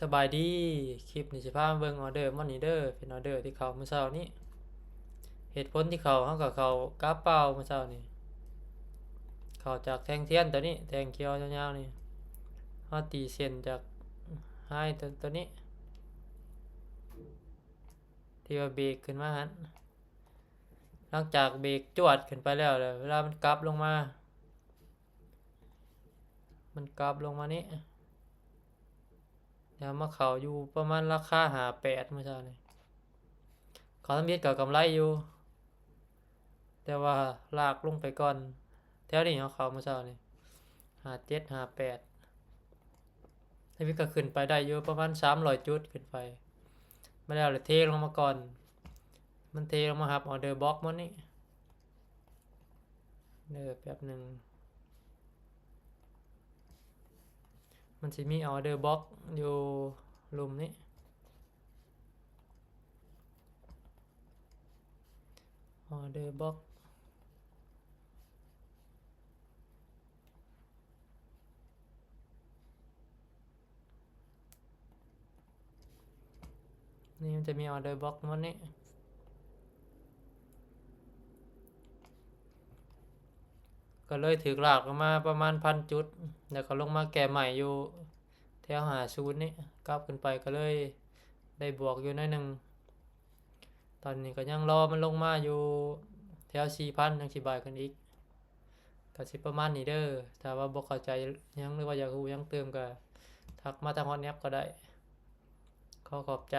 สบายดีคลิปนี้สิพามาเบิ่งออเดอร์มื้อนี้เด้อเป็นออเดอร์ที่เขามื้อเช้านี้เหตุผลที่เขาเฮาก็เขากราฟเปล่ามื้อเช้านี้เขาจากแท่งเทียนตัวนี้แท่งเขียวยาวๆนี่เฮาตีเส้นจากไฮตัวนี้ที่ว่าเบรกขึ้นมาหั่นหลังจากเบรกจวดขึ้นไปแล้วเวลามันกลับลงมานี้แล้วมาเขาอยู่ประมาณราคา58มื้อเช้านี้เขาทำเฮ็ดกับกำไรอยู่แต่ว่าลากลงไปก่อนแถวนี้เขามื้อเช้านี้57 58แล้วมันก็ขึ้นไปได้อยู่ประมาณ300จุดขึ้นไปมาแล้วเลยเทลงมาก่อนมันเทลงมาครับออเดอร์บล็อกมันนี่แป๊บหนึ่งมันจะมีออเดอร์บล็อกอยู่ลุมนี้ออเดอร์บล็อกนี่มันจะมีออเดอร์บล็อกมันนี่ก็เลยถือหลากออกมาประมาณ1,000 จุดแล้วก็ลงมาแก่ใหม่อยู่แถว50นี่กลับขึ้นไปก็เลยได้บวกอยู่หน่อยหนึ่งตอนนี้ก็ยังรอมันลงมาอยู่แถว4,000ยังสิบายกันอีกก็สิประมาณนี้เด้อถ้าว่าบ่เข้าใจยังหรือว่าอยากรู้ยังเติมก็ทักมาทางฮอตแอปก็ได้ขอขอบใจ